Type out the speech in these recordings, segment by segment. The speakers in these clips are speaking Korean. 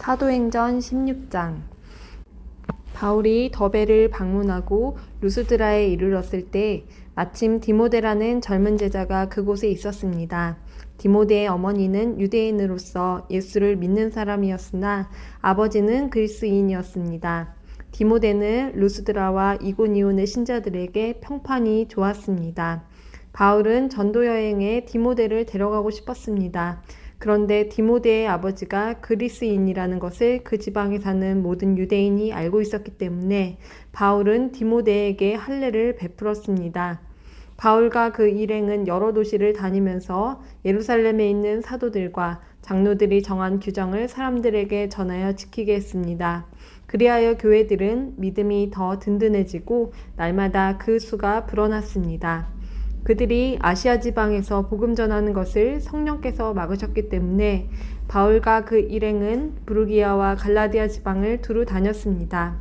사도행전 16장. 바울이 더베를 방문하고 루스드라에 이르렀을 때 마침 디모데라는 젊은 제자가 그곳에 있었습니다. 디모데의 어머니는 유대인으로서 예수를 믿는 사람이었으나 아버지는 그리스인이었습니다. 디모데는 루스드라와 이고니온의 신자들에게 평판이 좋았습니다. 바울은 전도 여행에 디모데를 데려가고 싶었습니다. 그런데 디모데의 아버지가 그리스인이라는 것을 그 지방에 사는 모든 유대인이 알고 있었기 때문에 바울은 디모데에게 할례를 베풀었습니다. 바울과 그 일행은 여러 도시를 다니면서 예루살렘에 있는 사도들과 장로들이 정한 규정을 사람들에게 전하여 지키게 했습니다. 그리하여 교회들은 믿음이 더 든든해지고 날마다 그 수가 불어났습니다. 그들이 아시아 지방에서 복음 전하는 것을 성령께서 막으셨기 때문에 바울과 그 일행은 부르기아와 갈라디아 지방을 두루 다녔습니다.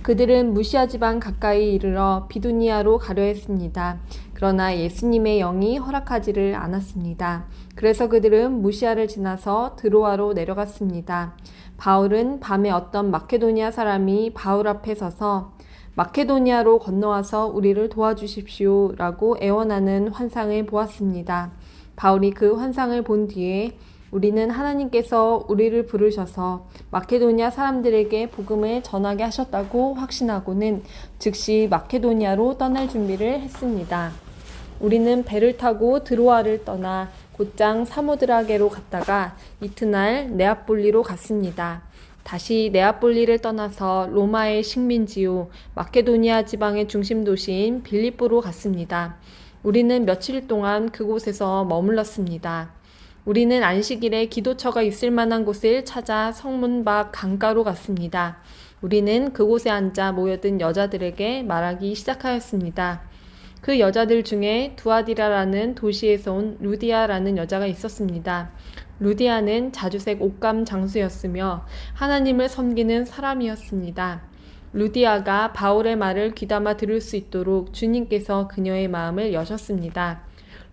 그들은 무시아 지방 가까이 이르러 비두니아로 가려 했습니다. 그러나 예수님의 영이 허락하지를 않았습니다. 그래서 그들은 무시아를 지나서 드로아로 내려갔습니다. 바울은 밤에 어떤 마케도니아 사람이 바울 앞에 서서 마케도니아로 건너와서 우리를 도와주십시오 라고 애원하는 환상을 보았습니다. 바울이 그 환상을 본 뒤에 우리는 하나님께서 우리를 부르셔서 마케도니아 사람들에게 복음을 전하게 하셨다고 확신하고는 즉시 마케도니아로 떠날 준비를 했습니다. 우리는 배를 타고 드로아를 떠나 곧장 사모드라게로 갔다가 이튿날 네아폴리로 갔습니다. 다시 네아폴리를 떠나서 로마의 식민지요 마케도니아 지방의 중심 도시인 빌립보로 갔습니다. 우리는 며칠 동안 그곳에서 머물렀습니다. 우리는 안식일에 기도처가 있을 만한 곳을 찾아 성문 밖 강가로 갔습니다. 우리는 그곳에 앉아 모여든 여자들에게 말하기 시작하였습니다. 그 여자들 중에 두아디라라는 도시에서 온 루디아라는 여자가 있었습니다. 루디아는 자주색 옷감 장수였으며 하나님을 섬기는 사람이었습니다. 루디아가 바울의 말을 귀담아 들을 수 있도록 주님께서 그녀의 마음을 여셨습니다.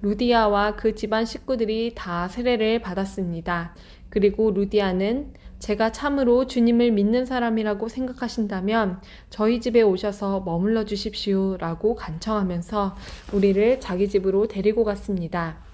루디아와 그 집안 식구들이 다 세례를 받았습니다. 그리고 루디아는 제가 참으로 주님을 믿는 사람이라고 생각하신다면 저희 집에 오셔서 머물러 주십시오 라고 간청하면서 우리를 자기 집으로 데리고 갔습니다.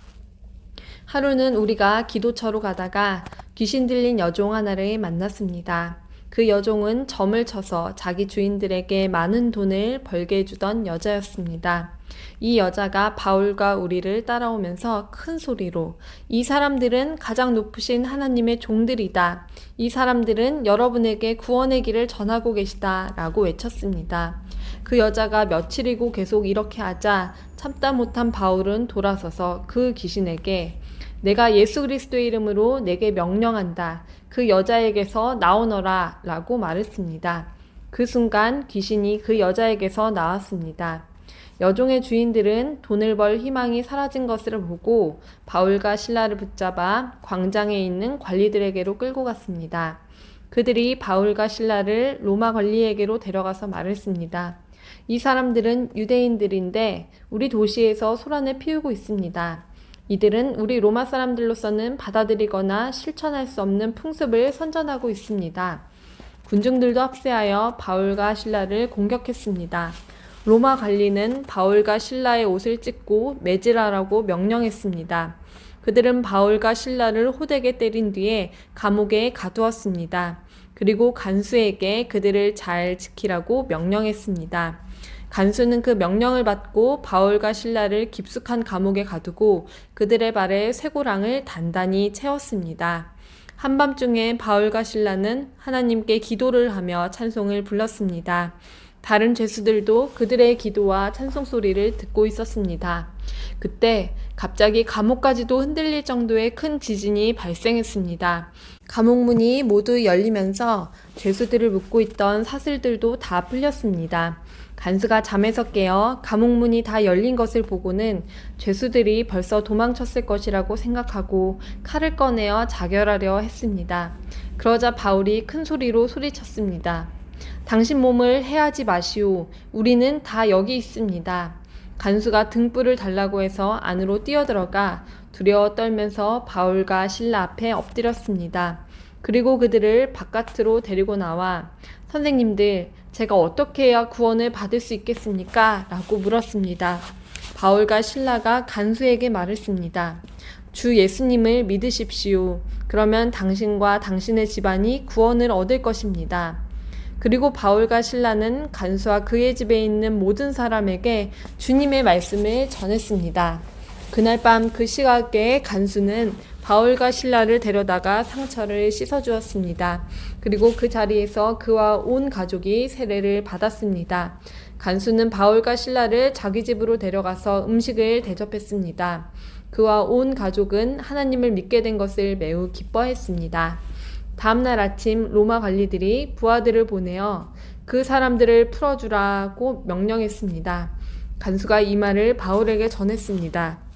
하루는 우리가 기도처로 가다가 귀신 들린 여종 하나를 만났습니다. 그 여종은 점을 쳐서 자기 주인들에게 많은 돈을 벌게 해주던 여자였습니다. 이 여자가 바울과 우리를 따라오면서 큰 소리로 이 사람들은 가장 높으신 하나님의 종들이다. 이 사람들은 여러분에게 구원의 길을 전하고 계시다 라고 외쳤습니다. 그 여자가 며칠이고 계속 이렇게 하자 참다 못한 바울은 돌아서서 그 귀신에게 내가 예수 그리스도의 이름으로 내게 명령한다. 그 여자에게서 나오너라 라고 말했습니다. 그 순간 귀신이 그 여자에게서 나왔습니다. 여종의 주인들은 돈을 벌 희망이 사라진 것을 보고 바울과 실라를 붙잡아 광장에 있는 관리들에게로 끌고 갔습니다. 그들이 바울과 실라를 로마 관리에게로 데려가서 말했습니다. 이 사람들은 유대인들인데 우리 도시에서 소란을 피우고 있습니다. 이들은 우리 로마 사람들로서는 받아들이거나 실천할 수 없는 풍습을 선전하고 있습니다. 군중들도 합세하여 바울과 실라를 공격했습니다. 로마 관리는 바울과 실라의 옷을 찢고 매질하라고 명령했습니다. 그들은 바울과 실라를 호되게 때린 뒤에 감옥에 가두었습니다. 그리고 간수에게 그들을 잘 지키라고 명령했습니다. 간수는 그 명령을 받고 바울과 실라를 깊숙한 감옥에 가두고 그들의 발에 쇠고랑을 단단히 채웠습니다. 한밤중에 바울과 실라는 하나님께 기도를 하며 찬송을 불렀습니다. 다른 죄수들도 그들의 기도와 찬송 소리를 듣고 있었습니다. 그때 갑자기 감옥까지도 흔들릴 정도의 큰 지진이 발생했습니다. 감옥문이 모두 열리면서 죄수들을 묶고 있던 사슬들도 다 풀렸습니다. 간수가 잠에서 깨어 감옥문이 다 열린 것을 보고는 죄수들이 벌써 도망쳤을 것이라고 생각하고 칼을 꺼내어 자결하려 했습니다. 그러자 바울이 큰 소리로 소리쳤습니다. 당신 몸을 해하지 마시오. 우리는 다 여기 있습니다. 간수가 등불을 달라고 해서 안으로 뛰어들어가 두려워 떨면서 바울과 실라 앞에 엎드렸습니다. 그리고 그들을 바깥으로 데리고 나와 선생님들, 제가 어떻게 해야 구원을 받을 수 있겠습니까? 라고 물었습니다. 바울과 실라가 간수에게 말했습니다. 주 예수님을 믿으십시오. 그러면 당신과 당신의 집안이 구원을 얻을 것입니다. 그리고 바울과 실라는 간수와 그의 집에 있는 모든 사람에게 주님의 말씀을 전했습니다. 그날 밤 그 시각에 간수는 바울과 실라를 데려다가 상처를 씻어주었습니다. 그리고 그 자리에서 그와 온 가족이 세례를 받았습니다. 간수는 바울과 실라를 자기 집으로 데려가서 음식을 대접했습니다. 그와 온 가족은 하나님을 믿게 된 것을 매우 기뻐했습니다. 다음날 아침 로마 관리들이 부하들을 보내어 그 사람들을 풀어주라고 명령했습니다. 간수가 이 말을 바울에게 전했습니다.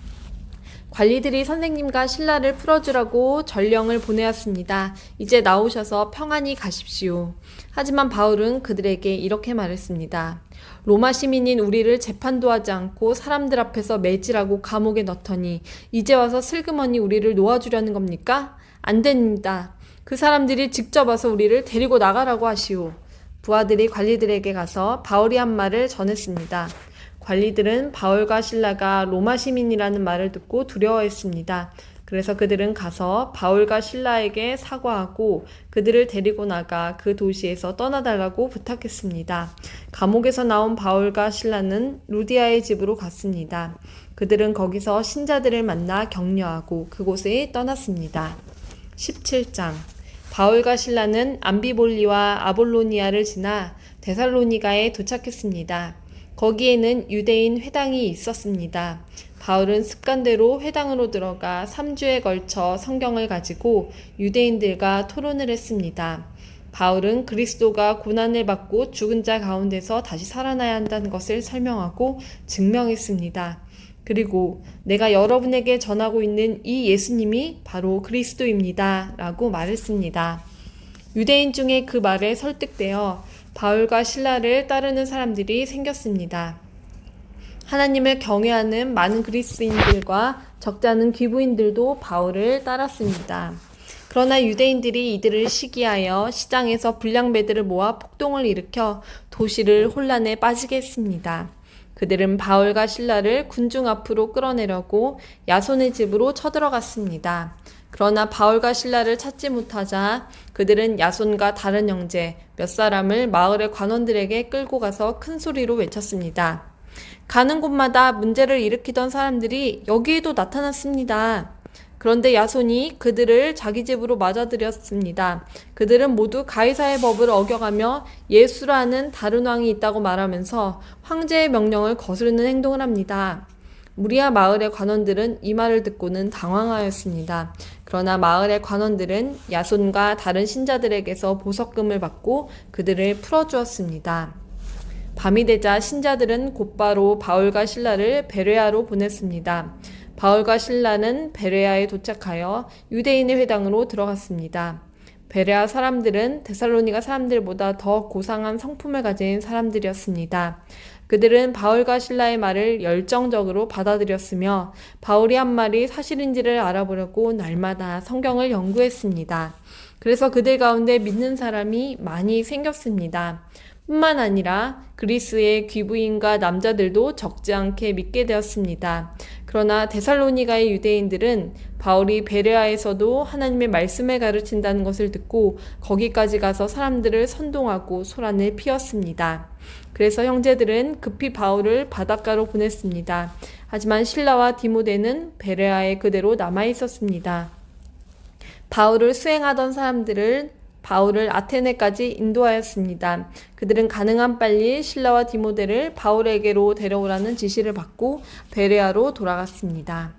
관리들이 선생님과 실라를 풀어주라고 전령을 보내었습니다. 이제 나오셔서 평안히 가십시오. 하지만 바울은 그들에게 이렇게 말했습니다. 로마 시민인 우리를 재판도 하지 않고 사람들 앞에서 매질하고 감옥에 넣더니 이제 와서 슬그머니 우리를 놓아주려는 겁니까? 안 됩니다. 그 사람들이 직접 와서 우리를 데리고 나가라고 하시오. 부하들이 관리들에게 가서 바울이 한 말을 전했습니다. 관리들은 바울과 실라가 로마 시민이라는 말을 듣고 두려워했습니다. 그래서 그들은 가서 바울과 실라에게 사과하고 그들을 데리고 나가 그 도시에서 떠나달라고 부탁했습니다. 감옥에서 나온 바울과 실라는 루디아의 집으로 갔습니다. 그들은 거기서 신자들을 만나 격려하고 그곳에 떠났습니다. 17장 바울과 실라는 암비볼리와 아볼로니아를 지나 데살로니가에 도착했습니다. 거기에는 유대인 회당이 있었습니다. 바울은 습관대로 회당으로 들어가 3주에 걸쳐 성경을 가지고 유대인들과 토론을 했습니다. 바울은 그리스도가 고난을 받고 죽은 자 가운데서 다시 살아나야 한다는 것을 설명하고 증명했습니다. 그리고 내가 여러분에게 전하고 있는 이 예수님이 바로 그리스도입니다. 라고 말했습니다. 유대인 중에 그 말에 설득되어 바울과 실라를 따르는 사람들이 생겼습니다. 하나님을 경외하는 많은 그리스인들과 적지 않은 귀부인들도 바울을 따랐습니다. 그러나 유대인들이 이들을 시기하여 시장에서 불량배들을 모아 폭동을 일으켜 도시를 혼란에 빠지게 했습니다. 그들은 바울과 실라를 군중 앞으로 끌어내려고 야손의 집으로 쳐들어갔습니다. 그러나 바울과 실라를 찾지 못하자 그들은 야손과 다른 형제 몇 사람을 마을의 관원들에게 끌고 가서 큰 소리로 외쳤습니다. 가는 곳마다 문제를 일으키던 사람들이 여기에도 나타났습니다. 그런데 야손이 그들을 자기 집으로 맞아들였습니다. 그들은 모두 가이사의 법을 어겨가며 예수라는 다른 왕이 있다고 말하면서 황제의 명령을 거스르는 행동을 합니다. 무리아 마을의 관원들은 이 말을 듣고는 당황하였습니다. 그러나 마을의 관원들은 야손과 다른 신자들에게서 보석금을 받고 그들을 풀어주었습니다. 밤이 되자 신자들은 곧바로 바울과 실라를 베레아로 보냈습니다. 바울과 실라는 베레아에 도착하여 유대인의 회당으로 들어갔습니다. 베레아 사람들은 데살로니가 사람들보다 더 고상한 성품을 가진 사람들이었습니다. 그들은 바울과 실라의 말을 열정적으로 받아들였으며 바울이 한 말이 사실인지를 알아보려고 날마다 성경을 연구했습니다. 그래서 그들 가운데 믿는 사람이 많이 생겼습니다. 뿐만 아니라 그리스의 귀부인과 남자들도 적지 않게 믿게 되었습니다. 그러나 데살로니가의 유대인들은 바울이 베레아에서도 하나님의 말씀을 가르친다는 것을 듣고 거기까지 가서 사람들을 선동하고 소란을 피웠습니다. 그래서 형제들은 급히 바울을 바닷가로 보냈습니다. 하지만 실라와 디모데는 베레아에 그대로 남아 있었습니다. 바울을 수행하던 사람들을 바울을 아테네까지 인도하였습니다. 그들은 가능한 빨리 실라와 디모데를 바울에게로 데려오라는 지시를 받고 베레아로 돌아갔습니다.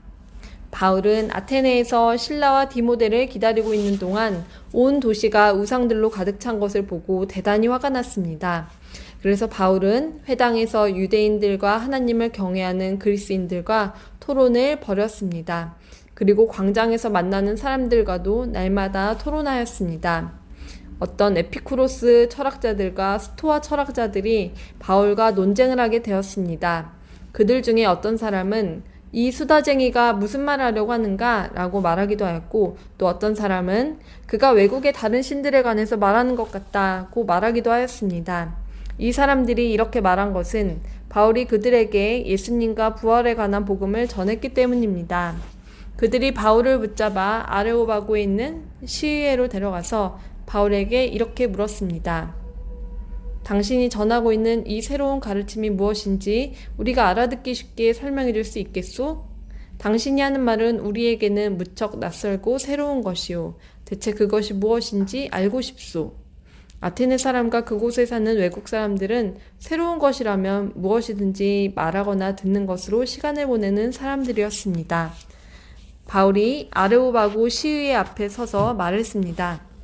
바울은 아테네에서 실라와 디모데를 기다리고 있는 동안 온 도시가 우상들로 가득 찬 것을 보고 대단히 화가 났습니다. 그래서 바울은 회당에서 유대인들과 하나님을 경외하는 그리스인들과 토론을 벌였습니다. 그리고 광장에서 만나는 사람들과도 날마다 토론하였습니다. 어떤 에피쿠로스 철학자들과 스토아 철학자들이 바울과 논쟁을 하게 되었습니다. 그들 중에 어떤 사람은 이 수다쟁이가 무슨 말을 하려고 하는가? 라고 말하기도 하였고, 또 어떤 사람은 그가 외국의 다른 신들에 관해서 말하는 것 같다고 말하기도 하였습니다. 이 사람들이 이렇게 말한 것은 바울이 그들에게 예수님과 부활에 관한 복음을 전했기 때문입니다. 그들이 바울을 붙잡아 아레오바고에 있는 시위회로 데려가서 바울에게 이렇게 물었습니다. 당신이 전하고 있는 이 새로운 가르침이 무엇인지 우리가 알아듣기 쉽게 설명해 줄 수 있겠소? 당신이 하는 말은 우리에게는 무척 낯설고 새로운 것이오. 대체 그것이 무엇인지 알고 싶소. 아테네 사람과 그곳에 사는 외국 사람들은 새로운 것이라면 무엇이든지 말하거나 듣는 것으로 시간을 보내는 사람들이었습니다. 바울이 아레오바고 시위회 앞에 서서 말했습니다.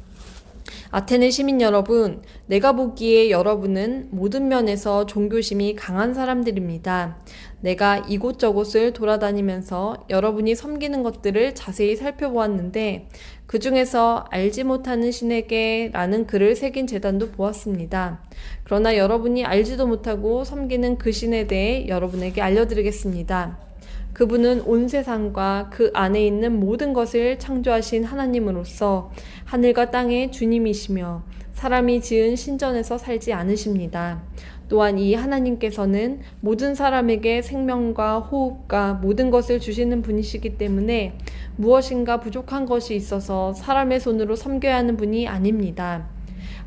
아테네 시민 여러분, 내가 보기에 여러분은 모든 면에서 종교심이 강한 사람들입니다. 내가 이곳저곳을 돌아다니면서 여러분이 섬기는 것들을 자세히 살펴보았는데 그 중에서 알지 못하는 신에게 라는 글을 새긴 제단도 보았습니다. 그러나 여러분이 알지도 못하고 섬기는 그 신에 대해 여러분에게 알려드리겠습니다. 그분은 온 세상과 그 안에 있는 모든 것을 창조하신 하나님으로서 하늘과 땅의 주님이시며 사람이 지은 신전에서 살지 않으십니다. 또한 이 하나님께서는 모든 사람에게 생명과 호흡과 모든 것을 주시는 분이시기 때문에 무엇인가 부족한 것이 있어서 사람의 손으로 섬겨야 하는 분이 아닙니다.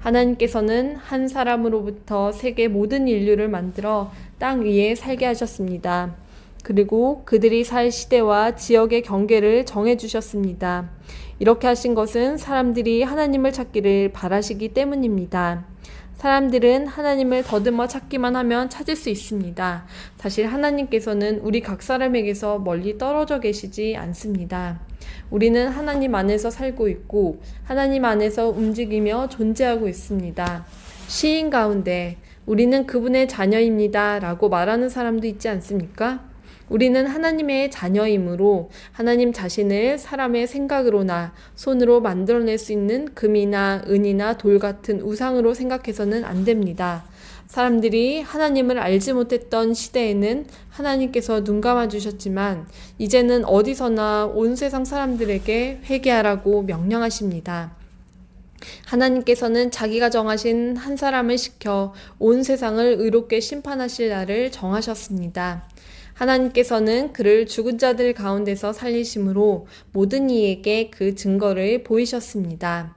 하나님께서는 한 사람으로부터 세계 모든 인류를 만들어 땅 위에 살게 하셨습니다. 그리고 그들이 살 시대와 지역의 경계를 정해주셨습니다. 이렇게 하신 것은 사람들이 하나님을 찾기를 바라시기 때문입니다. 사람들은 하나님을 더듬어 찾기만 하면 찾을 수 있습니다. 사실 하나님께서는 우리 각 사람에게서 멀리 떨어져 계시지 않습니다. 우리는 하나님 안에서 살고 있고 하나님 안에서 움직이며 존재하고 있습니다. 시인 가운데 우리는 그분의 자녀입니다 라고 말하는 사람도 있지 않습니까? 우리는 하나님의 자녀이므로 하나님 자신을 사람의 생각으로나 손으로 만들어낼 수 있는 금이나 은이나 돌 같은 우상으로 생각해서는 안 됩니다. 사람들이 하나님을 알지 못했던 시대에는 하나님께서 눈 감아 주셨지만 이제는 어디서나 온 세상 사람들에게 회개하라고 명령하십니다. 하나님께서는 자기가 정하신 한 사람을 시켜 온 세상을 의롭게 심판하실 날을 정하셨습니다. 하나님께서는 그를 죽은 자들 가운데서 살리심으로 모든 이에게 그 증거를 보이셨습니다.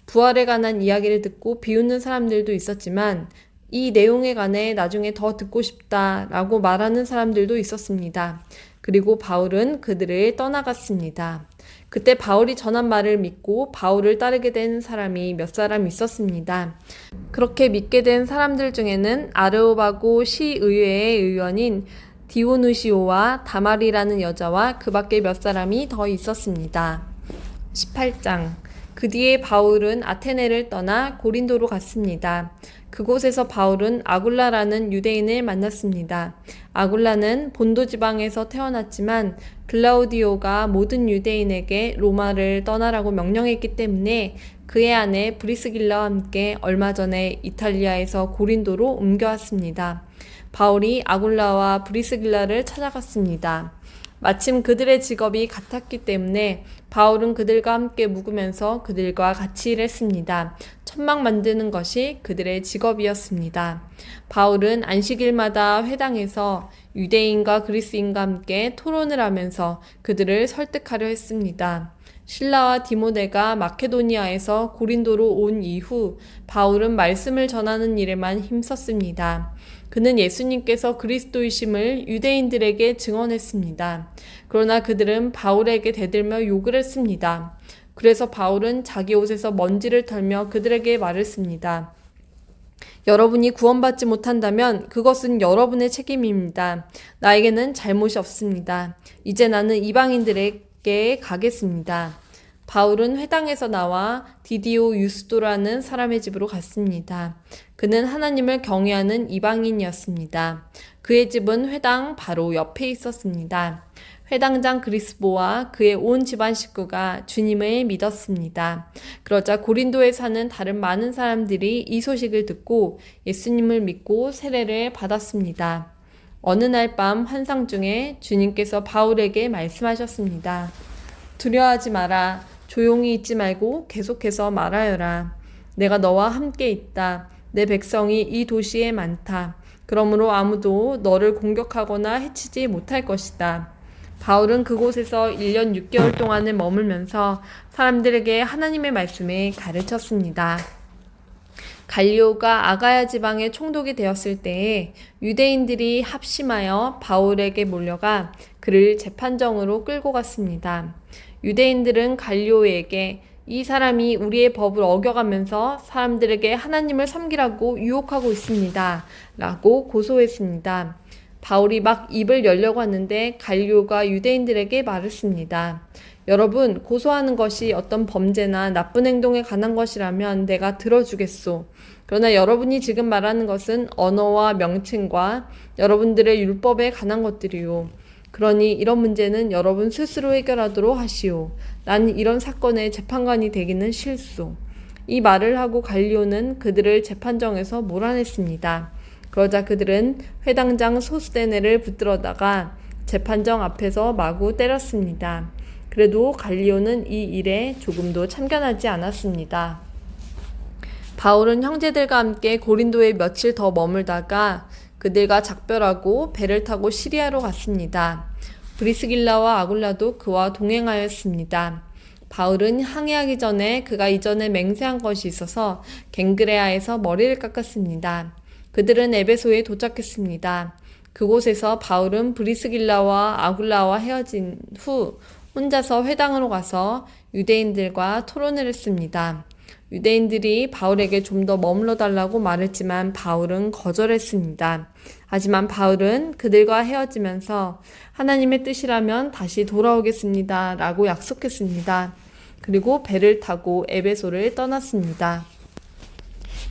부활에 관한 이야기를 듣고 비웃는 사람들도 있었지만 이 내용에 관해 나중에 더 듣고 싶다라고 말하는 사람들도 있었습니다. 그리고 바울은 그들을 떠나갔습니다. 그때 바울이 전한 말을 믿고 바울을 따르게 된 사람이 몇 사람 있었습니다. 그렇게 믿게 된 사람들 중에는 아르오바고 시의회의 의원인 디오누시오와 다말이라는 여자와 그 밖에 몇 사람이 더 있었습니다. 18장. 그 뒤에 바울은 아테네를 떠나 고린도로 갔습니다. 그곳에서 바울은 아굴라라는 유대인을 만났습니다. 아굴라는 본도 지방에서 태어났지만 글라우디오가 모든 유대인에게 로마를 떠나라고 명령했기 때문에 그의 아내 브리스길라와 함께 얼마 전에 이탈리아에서 고린도로 옮겨왔습니다. 바울이 아굴라와 브리스길라를 찾아갔습니다. 마침 그들의 직업이 같았기 때문에 바울은 그들과 함께 묵으면서 그들과 같이 일했습니다. 천막 만드는 것이 그들의 직업이었습니다. 바울은 안식일마다 회당에서 유대인과 그리스인과 함께 토론을 하면서 그들을 설득하려 했습니다. 실라와 디모데가 마케도니아에서 고린도로 온 이후 바울은 말씀을 전하는 일에만 힘썼습니다. 그는 예수님께서 그리스도이심을 유대인들에게 증언했습니다. 그러나 그들은 바울에게 대들며 욕을 했습니다. 그래서 바울은 자기 옷에서 먼지를 털며 그들에게 말했습니다. 여러분이 구원받지 못한다면 그것은 여러분의 책임입니다. 나에게는 잘못이 없습니다. 이제 나는 이방인들에게 가겠습니다. 바울은 회당에서 나와 디디오 유스도라는 사람의 집으로 갔습니다. 그는 하나님을 경외하는 이방인이었습니다. 그의 집은 회당 바로 옆에 있었습니다. 회당장 그리스보와 그의 온 집안 식구가 주님을 믿었습니다. 그러자 고린도에 사는 다른 많은 사람들이 이 소식을 듣고 예수님을 믿고 세례를 받았습니다. 어느 날 밤 환상 중에 주님께서 바울에게 말씀하셨습니다. 두려워하지 마라. 조용히 있지 말고 계속해서 말하여라. 내가 너와 함께 있다. 내 백성이 이 도시에 많다. 그러므로 아무도 너를 공격하거나 해치지 못할 것이다. 바울은 그곳에서 1년 6개월 동안을 머물면서 사람들에게 하나님의 말씀을 가르쳤습니다. 갈리오가 아가야 지방에 총독이 되었을 때에 유대인들이 합심하여 바울에게 몰려가 그를 재판정으로 끌고 갔습니다. 유대인들은 갈리오에게 이 사람이 우리의 법을 어겨가면서 사람들에게 하나님을 섬기라고 유혹하고 있습니다. 라고 고소했습니다. 바울이 막 입을 열려고 하는데 갈리오가 유대인들에게 말했습니다. 여러분, 고소하는 것이 어떤 범죄나 나쁜 행동에 관한 것이라면 내가 들어주겠소. 그러나 여러분이 지금 말하는 것은 언어와 명칭과 여러분들의 율법에 관한 것들이요. 그러니 이런 문제는 여러분 스스로 해결하도록 하시오. 나는 이런 사건의 재판관이 되기는 싫소. 이 말을 하고 갈리오는 그들을 재판정에서 몰아냈습니다. 그러자 그들은 회당장 소스데네를 붙들어다가 재판정 앞에서 마구 때렸습니다. 그래도 갈리오는 이 일에 조금도 참견하지 않았습니다. 바울은 형제들과 함께 고린도에 며칠 더 머물다가 그들과 작별하고 배를 타고 시리아로 갔습니다. 브리스길라와 아굴라도 그와 동행하였습니다. 바울은 항해하기 전에 그가 이전에 맹세한 것이 있어서 갱그레아에서 머리를 깎았습니다. 그들은 에베소에 도착했습니다. 그곳에서 바울은 브리스길라와 아굴라와 헤어진 후 혼자서 회당으로 가서 유대인들과 토론을 했습니다. 유대인들이 바울에게 좀 더 머물러 달라고 말했지만 바울은 거절했습니다. 하지만 바울은 그들과 헤어지면서 하나님의 뜻이라면 다시 돌아오겠습니다. 라고 약속했습니다. 그리고 배를 타고 에베소를 떠났습니다.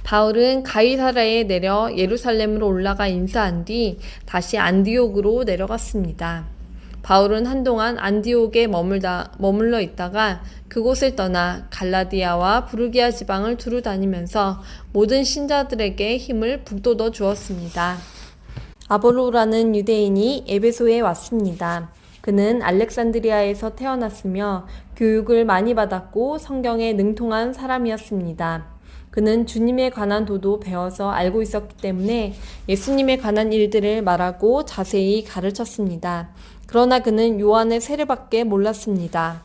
바울은 가이사라에 내려 예루살렘으로 올라가 인사한 뒤 다시 안디옥으로 내려갔습니다. 바울은 한동안 안디옥에 머물러 있다가 그곳을 떠나 갈라디아와 부르기아 지방을 두루 다니면서 모든 신자들에게 힘을 북돋워 주었습니다. 아볼로라는 유대인이 에베소에 왔습니다. 그는 알렉산드리아에서 태어났으며 교육을 많이 받았고 성경에 능통한 사람이었습니다. 그는 주님에 관한 도도 배워서 알고 있었기 때문에 예수님에 관한 일들을 말하고 자세히 가르쳤습니다. 그러나 그는 요한의 세례밖에 몰랐습니다.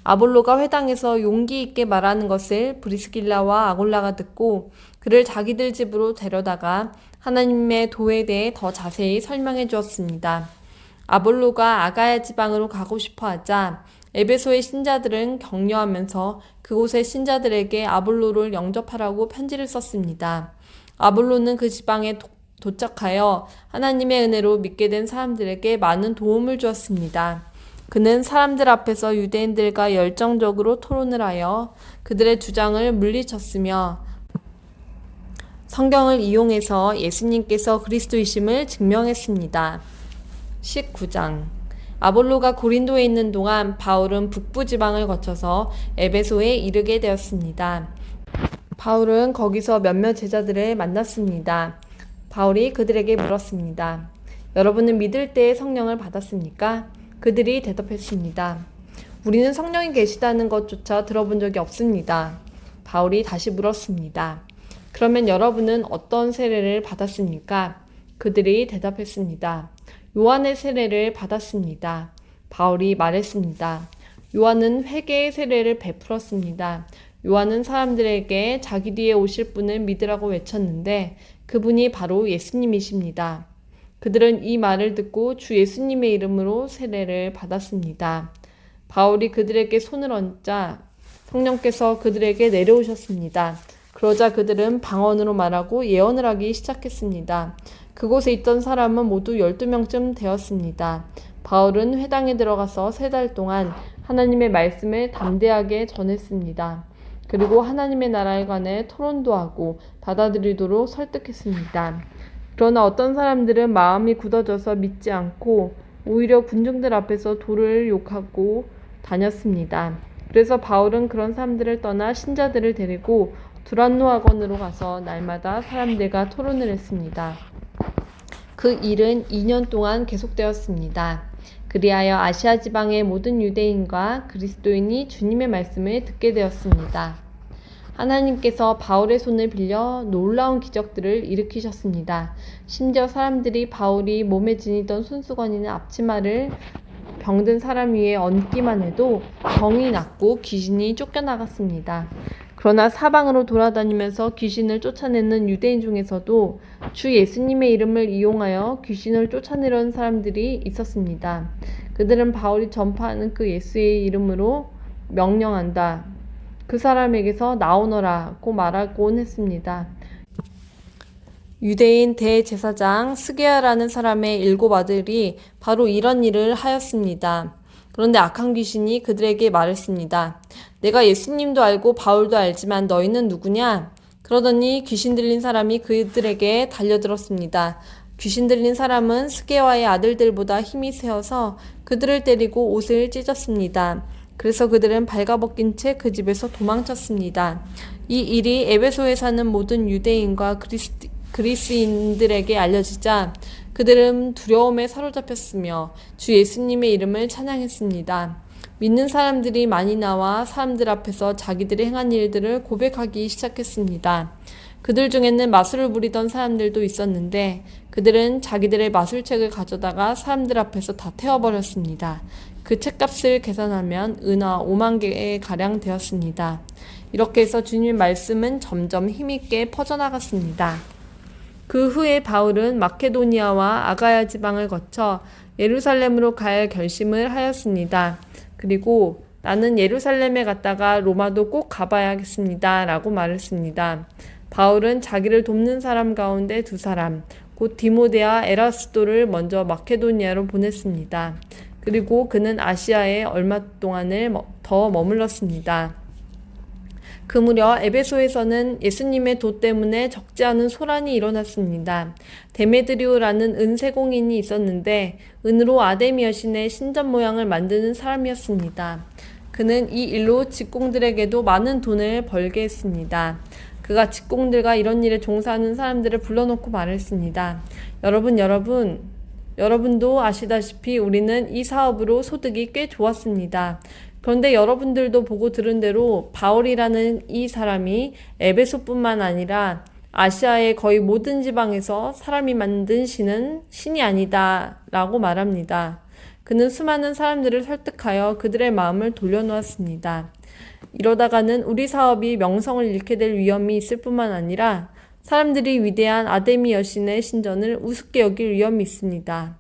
아볼로가 회당에서 용기 있게 말하는 것을 브리스길라와 아골라가 듣고 그를 자기들 집으로 데려다가 하나님의 도에 대해 더 자세히 설명해 주었습니다. 아볼로가 아가야 지방으로 가고 싶어 하자 에베소의 신자들은 격려하면서 그곳의 신자들에게 아볼로를 영접하라고 편지를 썼습니다. 아볼로는 그 지방에 도착하여 하나님의 은혜로 믿게 된 사람들에게 많은 도움을 주었습니다. 그는 사람들 앞에서 유대인들과 열정적으로 토론을 하여 그들의 주장을 물리쳤으며 성경을 이용해서 예수님께서 그리스도이심을 증명했습니다. 19장 아볼로가 고린도에 있는 동안 바울은 북부 지방을 거쳐서 에베소에 이르게 되었습니다. 바울은 거기서 몇몇 제자들을 만났습니다. 바울이 그들에게 물었습니다. 여러분은 믿을 때 성령을 받았습니까? 그들이 대답했습니다. 우리는 성령이 계시다는 것조차 들어본 적이 없습니다. 바울이 다시 물었습니다. 그러면 여러분은 어떤 세례를 받았습니까? 그들이 대답했습니다. 요한의 세례를 받았습니다. 바울이 말했습니다. 요한은 회개의 세례를 베풀었습니다. 요한은 사람들에게 자기 뒤에 오실 분을 믿으라고 외쳤는데 그분이 바로 예수님이십니다. 그들은 이 말을 듣고 주 예수님의 이름으로 세례를 받았습니다. 바울이 그들에게 손을 얹자 성령께서 그들에게 내려오셨습니다. 그러자 그들은 방언으로 말하고 예언을 하기 시작했습니다. 그곳에 있던 사람은 모두 12명쯤 되었습니다. 바울은 회당에 들어가서 3달 동안 하나님의 말씀을 담대하게 전했습니다. 그리고 하나님의 나라에 관해 토론도 하고 받아들이도록 설득했습니다. 그러나 어떤 사람들은 마음이 굳어져서 믿지 않고 오히려 군중들 앞에서 도를 욕하고 다녔습니다. 그래서 바울은 그런 사람들을 떠나 신자들을 데리고 두란노 학원으로 가서 날마다 사람들과 토론을 했습니다. 그 일은 2년 동안 계속되었습니다. 그리하여 아시아 지방의 모든 유대인과 그리스도인이 주님의 말씀을 듣게 되었습니다. 하나님께서 바울의 손을 빌려 놀라운 기적들을 일으키셨습니다. 심지어 사람들이 바울이 몸에 지니던 손수건이나 앞치마를 병든 사람 위에 얹기만 해도 병이 낫고 귀신이 쫓겨나갔습니다. 그러나 사방으로 돌아다니면서 귀신을 쫓아내는 유대인 중에서도 주 예수님의 이름을 이용하여 귀신을 쫓아내려는 사람들이 있었습니다. 그들은 바울이 전파하는 그 예수의 이름으로 명령한다. 그 사람에게서 나오너라고 말하곤 했습니다. 유대인 대제사장 스게아라는 사람의 7 아들이 바로 이런 일을 하였습니다. 그런데 악한 귀신이 그들에게 말했습니다. 내가 예수님도 알고 바울도 알지만 너희는 누구냐? 그러더니 귀신 들린 사람이 그들에게 달려들었습니다. 귀신 들린 사람은 스게아의 아들들보다 힘이 세어서 그들을 때리고 옷을 찢었습니다. 그래서 그들은 발가벗긴 채 그 집에서 도망쳤습니다. 이 일이 에베소에 사는 모든 유대인과 그리스인들에게 알려지자 그들은 두려움에 사로잡혔으며 주 예수님의 이름을 찬양했습니다. 믿는 사람들이 많이 나와 사람들 앞에서 자기들이 행한 일들을 고백하기 시작했습니다. 그들 중에는 마술을 부리던 사람들도 있었는데 그들은 자기들의 마술책을 가져다가 사람들 앞에서 다 태워버렸습니다. 그 책값을 계산하면 은화 5만 개 가량 되었습니다. 이렇게 해서 주님의 말씀은 점점 힘있게 퍼져나갔습니다. 그 후에 바울은 마케도니아와 아가야 지방을 거쳐 예루살렘으로 갈 결심을 하였습니다. 그리고 나는 예루살렘에 갔다가 로마도 꼭 가봐야겠습니다. 라고 말했습니다. 바울은 자기를 돕는 사람 가운데 2사람, 곧 디모데와 에라스도를 먼저 마케도니아로 보냈습니다. 그리고 그는 아시아에 얼마 동안을 더 머물렀습니다. 그 무렵 에베소에서는 예수님의 도 때문에 적지 않은 소란이 일어났습니다. 데메드리오라는 은세공인이 있었는데 은으로 아데미 여신의 신전 모양을 만드는 사람이었습니다. 그는 이 일로 직공들에게도 많은 돈을 벌게 했습니다. 그가 직공들과 이런 일에 종사하는 사람들을 불러놓고 말했습니다. 여러분도 아시다시피 우리는 이 사업으로 소득이 꽤 좋았습니다. 그런데 여러분들도 보고 들은 대로 바울이라는 이 사람이 에베소뿐만 아니라 아시아의 거의 모든 지방에서 사람이 만든 신이 아니다 라고 말합니다. 그는 수많은 사람들을 설득하여 그들의 마음을 돌려놓았습니다. 이러다가는 우리 사업이 명성을 잃게 될 위험이 있을 뿐만 아니라 사람들이 위대한 아데미 여신의 신전을 우습게 여길 위험이 있습니다.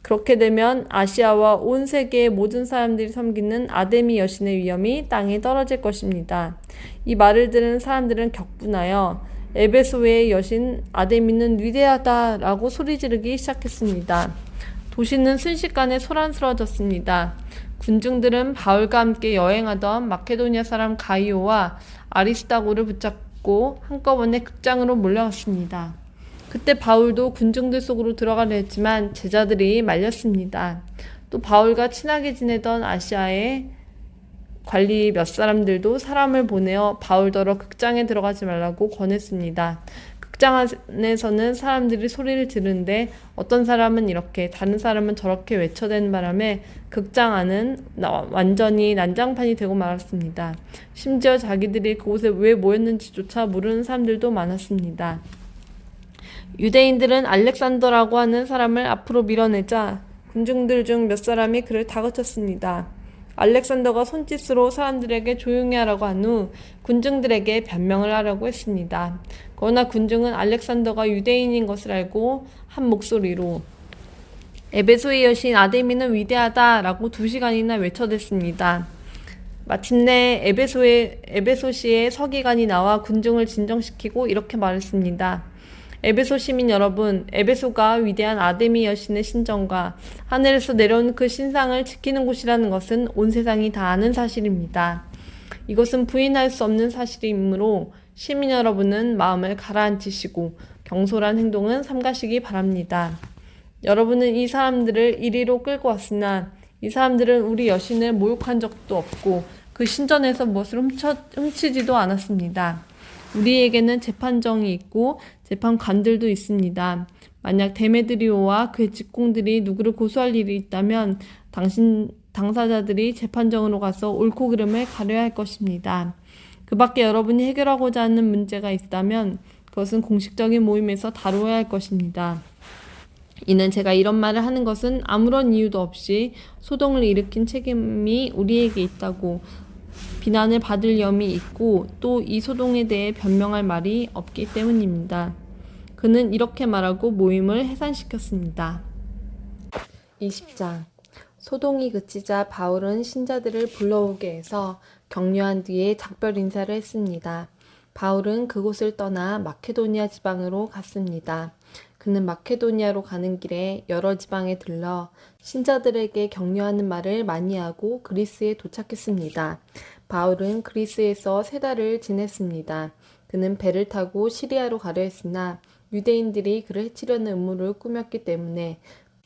그렇게 되면 아시아와 온 세계의 모든 사람들이 섬기는 아데미 여신의 위엄이 땅에 떨어질 것입니다. 이 말을 들은 사람들은 격분하여 에베소의 여신 아데미는 위대하다라고 소리 지르기 시작했습니다. 도시는 순식간에 소란스러워졌습니다. 군중들은 바울과 함께 여행하던 마케도니아 사람 가이오와 아리스다고를 붙잡고 한꺼번에 극장으로 몰려갔습니다. 그때 바울도 군중들 속으로 들어가려 했지만 제자들이 말렸습니다. 또 바울과 친하게 지내던 아시아의 관리 몇 사람들도 사람을 보내어 바울더러 극장에 들어가지 말라고 권했습니다. 극장 안에서는 사람들이 소리를 지르는데 어떤 사람은 이렇게 다른 사람은 저렇게 외쳐대는 바람에 극장 안은 완전히 난장판이 되고 말았습니다. 심지어 자기들이 그곳에 왜 모였는지조차 모르는 사람들도 많았습니다. 유대인들은 알렉산더라고 하는 사람을 앞으로 밀어내자 군중들 중 몇 사람이 그를 다그쳤습니다. 알렉산더가 손짓으로 사람들에게 조용히 하라고 한 후 군중들에게 변명을 하려고 했습니다. 그러나 군중은 알렉산더가 유대인인 것을 알고 한 목소리로 에베소의 여신 아데미는 위대하다라고 2시간이나 외쳐댔습니다. 마침내 에베소시의 서기관이 나와 군중을 진정시키고 이렇게 말했습니다. 에베소 시민 여러분, 에베소가 위대한 아데미 여신의 신전과 하늘에서 내려온 그 신상을 지키는 곳이라는 것은 온 세상이 다 아는 사실입니다. 이것은 부인할 수 없는 사실이므로 시민 여러분은 마음을 가라앉히시고 경솔한 행동은 삼가시기 바랍니다. 여러분은 이 사람들을 이리로 끌고 왔으나 이 사람들은 우리 여신을 모욕한 적도 없고 그 신전에서 무엇을 훔치지도 않았습니다. 우리에게는 재판정이 있고 재판관들도 있습니다. 만약 데메드리오와 그의 직공들이 누구를 고소할 일이 있다면 당사자들이 재판정으로 가서 옳고 그름을 가려야 할 것입니다. 그 밖에 여러분이 해결하고자 하는 문제가 있다면 그것은 공식적인 모임에서 다루어야 할 것입니다. 이는 제가 이런 말을 하는 것은 아무런 이유도 없이 소동을 일으킨 책임이 우리에게 있다고 비난을 받을 위험이 있고 또 이 소동에 대해 변명할 말이 없기 때문입니다. 그는 이렇게 말하고 모임을 해산시켰습니다. 20장 소동이 그치자 바울은 신자들을 불러오게 해서 격려한 뒤에 작별 인사를 했습니다. 바울은 그곳을 떠나 마케도니아 지방으로 갔습니다. 그는 마케도니아로 가는 길에 여러 지방에 들러 신자들에게 격려하는 말을 많이 하고 그리스에 도착했습니다. 바울은 그리스에서 3달을 지냈습니다. 그는 배를 타고 시리아로 가려 했으나 유대인들이 그를 해치려는 음모를 꾸몄기 때문에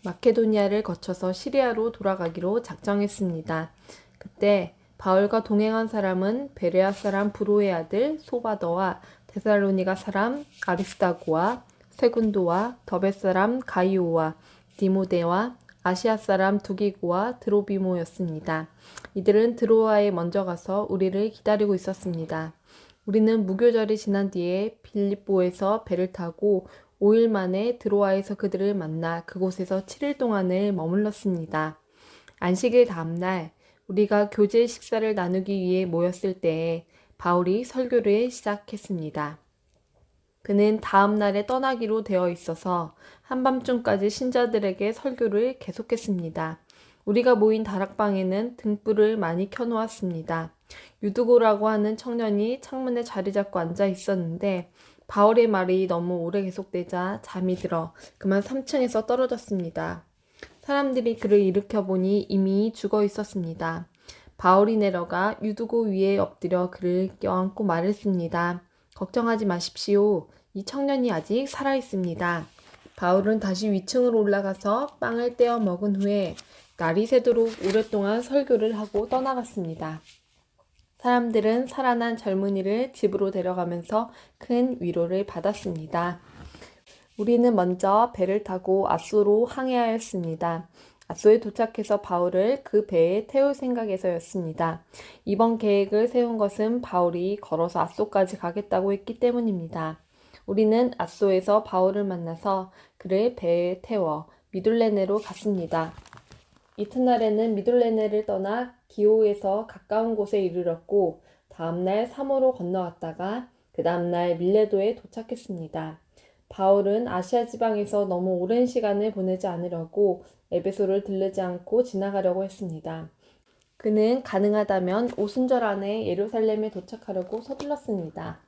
마케도니아를 거쳐서 시리아로 돌아가기로 작정했습니다. 그때 바울과 동행한 사람은 베레아 사람 브로의 아들 소바더와 데살로니가 사람 아리스다고와 세군도와 더베 사람 가이오와 디모데와 아시아 사람 두기고와 드로비모였습니다. 이들은 드로아에 먼저 가서 우리를 기다리고 있었습니다. 우리는 무교절이 지난 뒤에 빌립보에서 배를 타고 5일 만에 드로아에서 그들을 만나 그곳에서 7일 동안을 머물렀습니다. 안식일 다음날 우리가 교제 식사를 나누기 위해 모였을 때에 바울이 설교를 시작했습니다. 그는 다음 날에 떠나기로 되어 있어서 한밤중까지 신자들에게 설교를 계속했습니다. 우리가 모인 다락방에는 등불을 많이 켜놓았습니다. 유두고라고 하는 청년이 창문에 자리 잡고 앉아 있었는데 바울의 말이 너무 오래 계속되자 잠이 들어 그만 3층에서 떨어졌습니다. 사람들이 그를 일으켜보니 이미 죽어 있었습니다. 바울이 내려가 유두고 위에 엎드려 그를 껴안고 말했습니다. 걱정하지 마십시오. 이 청년이 아직 살아있습니다. 바울은 다시 위층으로 올라가서 빵을 떼어 먹은 후에 날이 새도록 오랫동안 설교를 하고 떠나갔습니다. 사람들은 살아난 젊은이를 집으로 데려가면서 큰 위로를 받았습니다. 우리는 먼저 배를 타고 아소로 항해하였습니다. 아소에 도착해서 바울을 그 배에 태울 생각에서였습니다. 이번 계획을 세운 것은 바울이 걸어서 아소까지 가겠다고 했기 때문입니다. 우리는 아소에서 바울을 만나서 그를 배에 태워 미둘레네로 갔습니다. 이튿날에는 미둘레네를 떠나 기호에서 가까운 곳에 이르렀고 다음날 사모로 건너갔다가 그 다음날 밀레도에 도착했습니다. 바울은 아시아 지방에서 너무 오랜 시간을 보내지 않으려고 에베소를 들르지 않고 지나가려고 했습니다. 그는 가능하다면 오순절 안에 예루살렘에 도착하려고 서둘렀습니다.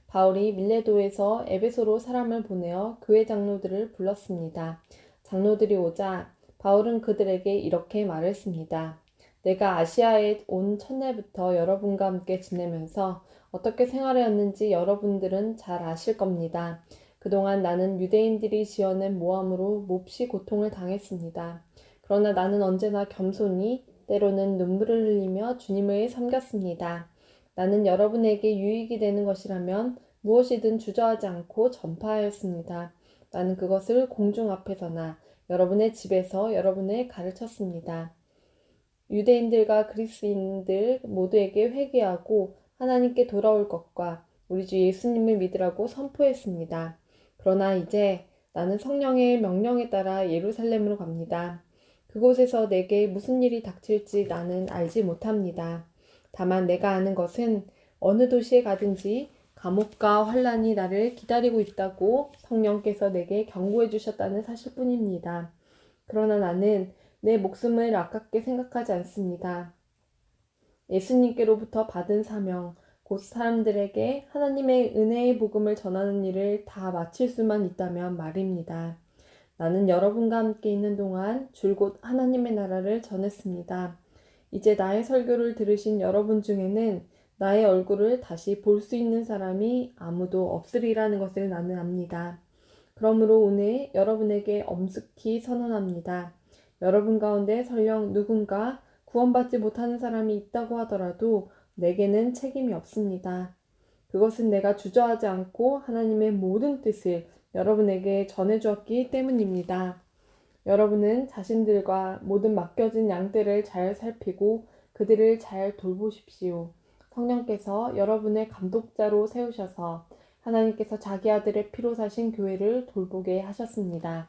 바울이 밀레도에서 에베소로 사람을 보내어 교회 장로들을 불렀습니다. 장로들이 오자 바울은 그들에게 이렇게 말했습니다. 내가 아시아에 온 첫날부터 여러분과 함께 지내면서 어떻게 생활해왔는지 여러분들은 잘 아실 겁니다. 그동안 나는 유대인들이 지어낸 모함으로 몹시 고통을 당했습니다. 그러나 나는 언제나 겸손히 때로는 눈물을 흘리며 주님을 섬겼습니다. 나는 여러분에게 유익이 되는 것이라면 무엇이든 주저하지 않고 전파하였습니다. 나는 그것을 공중 앞에서나 여러분의 집에서 여러분을 가르쳤습니다. 유대인들과 그리스인들 모두에게 회개하고 하나님께 돌아올 것과 우리 주 예수님을 믿으라고 선포했습니다. 그러나 이제 나는 성령의 명령에 따라 예루살렘으로 갑니다. 그곳에서 내게 무슨 일이 닥칠지 나는 알지 못합니다. 다만 내가 아는 것은 어느 도시에 가든지 감옥과 환란이 나를 기다리고 있다고 성령께서 내게 경고해 주셨다는 사실뿐입니다. 그러나 나는 내 목숨을 아깝게 생각하지 않습니다. 예수님께로부터 받은 사명, 곧 사람들에게 하나님의 은혜의 복음을 전하는 일을 다 마칠 수만 있다면 말입니다. 나는 여러분과 함께 있는 동안 줄곧 하나님의 나라를 전했습니다. 이제 나의 설교를 들으신 여러분 중에는 나의 얼굴을 다시 볼 수 있는 사람이 아무도 없으리라는 것을 나는 압니다. 그러므로 오늘 여러분에게 엄숙히 선언합니다. 여러분 가운데 설령 누군가 구원받지 못하는 사람이 있다고 하더라도 내게는 책임이 없습니다. 그것은 내가 주저하지 않고 하나님의 모든 뜻을 여러분에게 전해주었기 때문입니다. 여러분은 자신들과 모든 맡겨진 양떼를 잘 살피고 그들을 잘 돌보십시오. 성령께서 여러분을 감독자로 세우셔서 하나님께서 자기 아들의 피로 사신 교회를 돌보게 하셨습니다.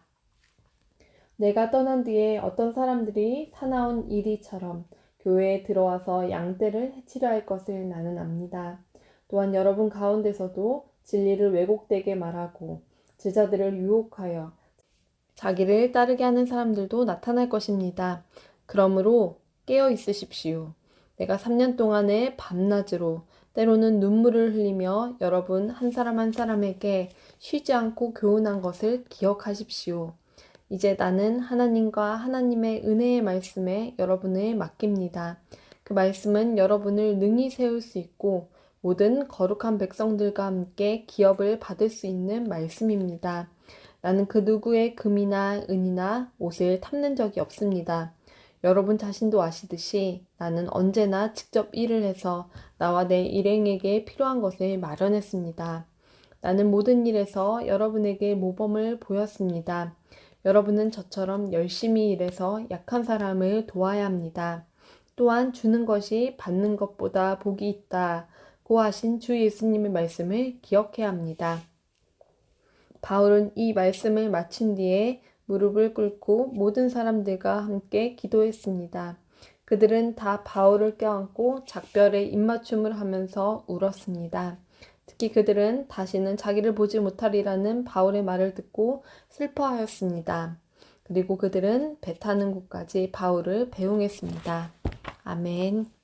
내가 떠난 뒤에 어떤 사람들이 사나운 이리처럼 교회에 들어와서 양떼를 해치려 할 것을 나는 압니다. 또한 여러분 가운데서도 진리를 왜곡되게 말하고 제자들을 유혹하여 자기를 따르게 하는 사람들도 나타날 것입니다. 그러므로 깨어 있으십시오. 내가 3년 동안에 밤낮으로 때로는 눈물을 흘리며 여러분 한 사람 한 사람에게 쉬지 않고 교훈한 것을 기억하십시오. 이제 나는 하나님과 하나님의 은혜의 말씀에 여러분을 맡깁니다. 그 말씀은 여러분을 능히 세울 수 있고 모든 거룩한 백성들과 함께 기업을 받을 수 있는 말씀입니다. 나는 그 누구의 금이나 은이나 옷을 탐낸 적이 없습니다. 여러분 자신도 아시듯이 나는 언제나 직접 일을 해서 나와 내 일행에게 필요한 것을 마련했습니다. 나는 모든 일에서 여러분에게 모범을 보였습니다. 여러분은 저처럼 열심히 일해서 약한 사람을 도와야 합니다. 또한 주는 것이 받는 것보다 복이 있다고 하신 주 예수님의 말씀을 기억해야 합니다. 바울은 이 말씀을 마친 뒤에 무릎을 꿇고 모든 사람들과 함께 기도했습니다. 그들은 다 바울을 껴안고 작별의 입맞춤을 하면서 울었습니다. 특히 그들은 다시는 자기를 보지 못하리라는 바울의 말을 듣고 슬퍼하였습니다. 그리고 그들은 배 타는 곳까지 바울을 배웅했습니다. 아멘.